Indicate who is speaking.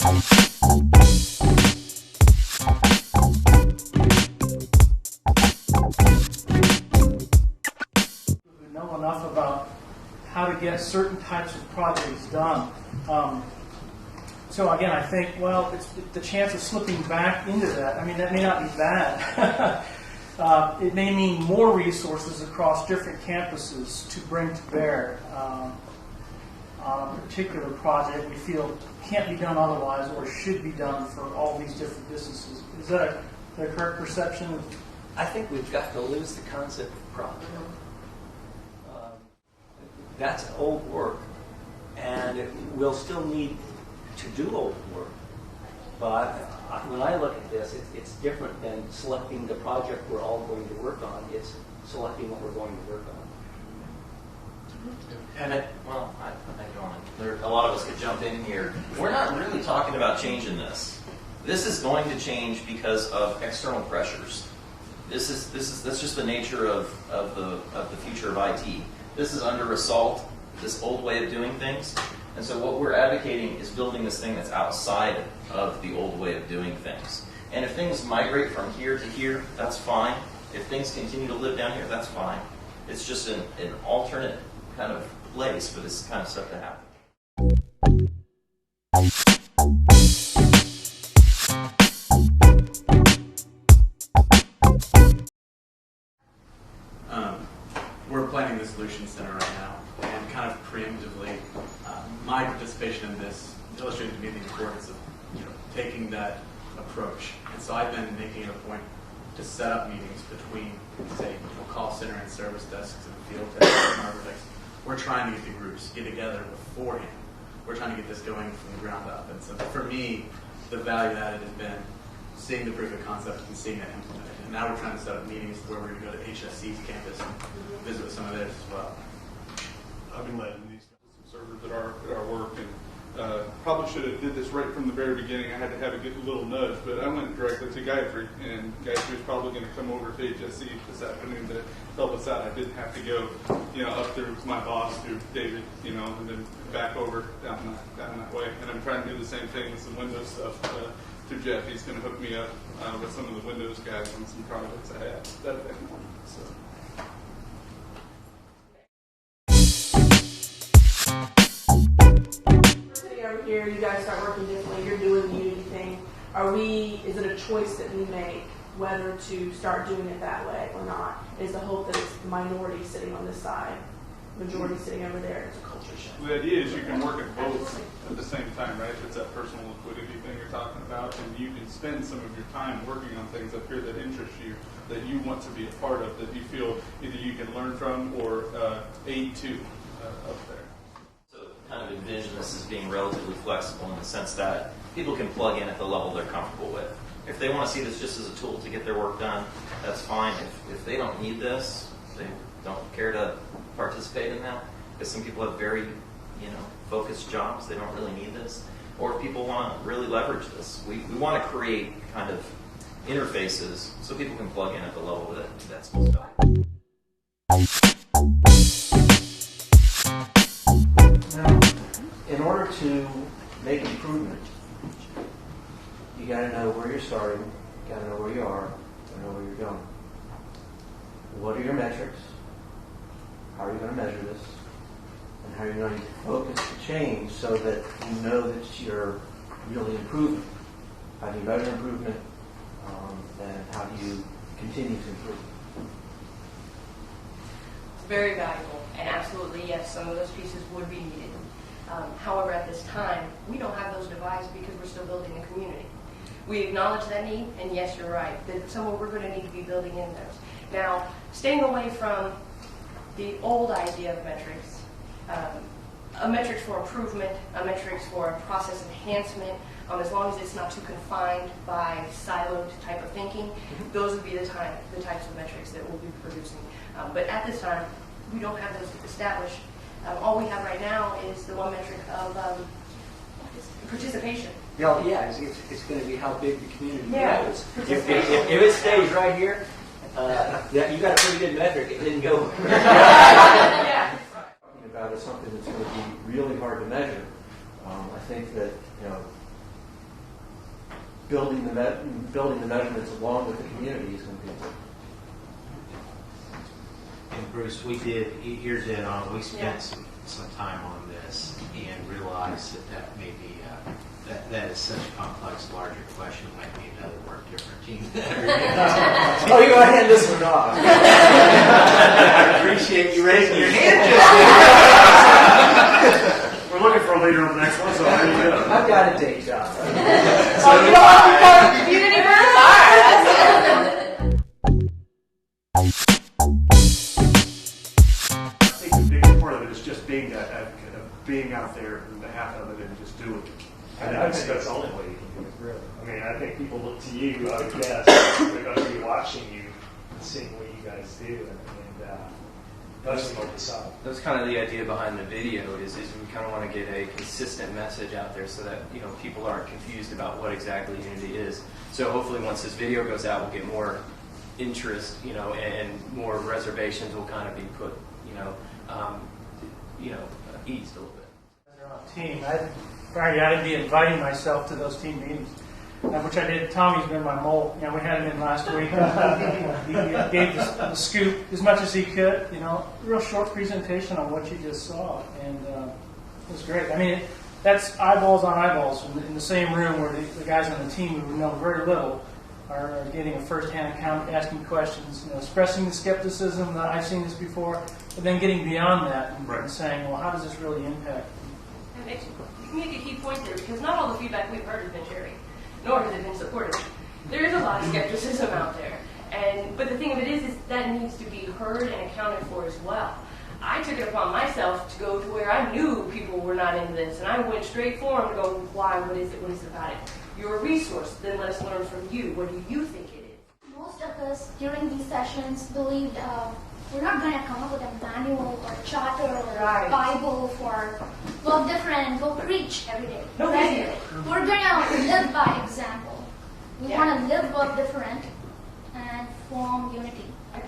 Speaker 1: We know enough about how to get certain types of projects done. So again, I think, well, it's the chance of slipping back into that. I mean, that may not be bad. It may mean more resources across different campuses to bring to bear on a particular project we feel can't be done otherwise or should be done for all these different businesses. Is that a correct perception?
Speaker 2: I think we've got to lose the concept of profit. That's old work, and we'll still need to do old work. But when I look at this, it's different than selecting the project we're all going to work on. It's selecting what we're going to work on.
Speaker 3: And a lot of us could jump in here. We're not really talking about changing this. This is going to change because of external pressures. That's just the nature of the future of IT. This is under assault, this old way of doing things. And so what we're advocating is building this thing that's outside of the old way of doing things. And if things migrate from here to here, that's fine. If things continue to live down here, that's fine. It's just an alternate kind of place for this kind of stuff to happen.
Speaker 4: We're planning the Solutions Center right now, and kind of preemptively, my participation in this illustrated to me the importance of taking that approach. And so I've been making it a point to set up meetings between, say, call center and service desks and field techs and architects. We're trying to get the groups get together beforehand. We're trying to get this going from the ground up. And so for me, the value added has been seeing the proof of concept and seeing it implemented. And now we're trying to set up meetings where we're going to go to HSC's campus and visit with some of theirs as well.
Speaker 5: I've been letting these servers at our work, and probably should have did this right from the very beginning. I had to have a good little nudge, but I went directly to Gayatri, and Gayatri is probably going to come over to HSC this afternoon to help us out. I didn't have to go, up through my boss, through David, and then back over down that way. And I'm trying to do the same thing with some Windows stuff. Through Jeff, he's going to hook me up with some of the Windows guys on some projects I have that effect on. So.
Speaker 6: Sitting over here, you guys start working differently. You're doing the Unity thing. Is it a choice that we make whether to start doing it that way or not? Is the hope that it's the minority sitting on this side, majority sitting over there? It's a culture shift.
Speaker 5: The idea is you can work at both at the same time, right? It's that personal liquidity thing you're talking about, and you can spend some of your time working on things up here that interest you, that you want to be a part of, that you feel either you can learn from or aid to up there.
Speaker 3: So kind of envision this as being relatively flexible in the sense that people can plug in at the level they're comfortable with. If they want to see this just as a tool to get their work done, that's fine. If they don't need this, they don't care to participate in that, because some people have very focused jobs, they don't really need this. Or if people want to really leverage this, we want to create kind of interfaces so people can plug in at the level that's most valuable.
Speaker 7: Now, in order to make improvement, you got to know where you're starting, you got to know where you are, you got to know where you're going. What are your metrics? How are you going to measure this? And how are you going to focus the change so that you know that you're really improving? How do you measure improvement? And how do you continue to improve?
Speaker 8: Very valuable, and absolutely, yes, some of those pieces would be needed. However, at this time, we don't have those devised because we're still building a community. We acknowledge that need, and yes, you're right, that somewhere we're going to need to be building in those. Now, staying away from the old idea of metrics, a metrics for improvement, a metrics for process enhancement, as long as it's not too confined by siloed type of thinking, those would be the types of metrics that we'll be producing. But at this time, we don't have those established. All we have right now is the one metric of participation.
Speaker 2: Yeah, it's going to be how big the community grows. If it stays right here, you got a pretty good metric. It didn't go.
Speaker 8: Yeah.
Speaker 7: Talking about is something that's going to be really hard to measure. I think that building the measurements along with the community is going to be important.
Speaker 9: And Bruce, we did, you're dead on, we spent some time on this and realized that may be, that is such a complex, larger question, might be another work different team.
Speaker 7: Oh, you want to hand this one off?
Speaker 9: I appreciate you raising your hand.
Speaker 10: We're looking for a leader on the next one, so there you go.
Speaker 7: I've got a day job.
Speaker 6: Oh, you don't want to be part of the community group? All right, that's
Speaker 10: I think the biggest part of it is just being that advocate of being out there in behalf of it and just doing it.
Speaker 11: I think that's the only way you can do it, really. I mean, I think people look to you, I would guess, they're going to be watching you and seeing what you guys do, and that's what this up.
Speaker 12: That's kind of the idea behind the video is we kind of want to get a consistent message out there so that people aren't confused about what exactly Unity is. So hopefully once this video goes out, we'll get more interest, and more reservations will kind of be put, eased a little bit.
Speaker 1: Team. I'd be inviting myself to those team meetings, which I did. Tommy's been my mole. We had him in last week. He gave the scoop as much as he could. Real short presentation on what you just saw, and it was great. I mean, that's eyeballs on eyeballs in the same room where the guys on the team who know very little are getting a first-hand account, asking questions, expressing the skepticism that I've seen this before, but then getting beyond that and saying, well, how does this really impact?
Speaker 8: You make a key point there, because not all the feedback we've heard has been cheering, nor has it been supportive. There is a lot of skepticism out there, but the thing of it is that needs to be heard and accounted for as well. I took it upon myself to go to where I knew people were not into this, and I went straight for them to go, why, what is it about it? You're a resource, then let us learn from you. What do you think it is?
Speaker 13: Most of us during these sessions believed we're not going to come up with a manual or charter or Bible for work different, go preach every day.
Speaker 8: No,
Speaker 13: right? We're going to live by example. We want to live work different and form unity.
Speaker 8: I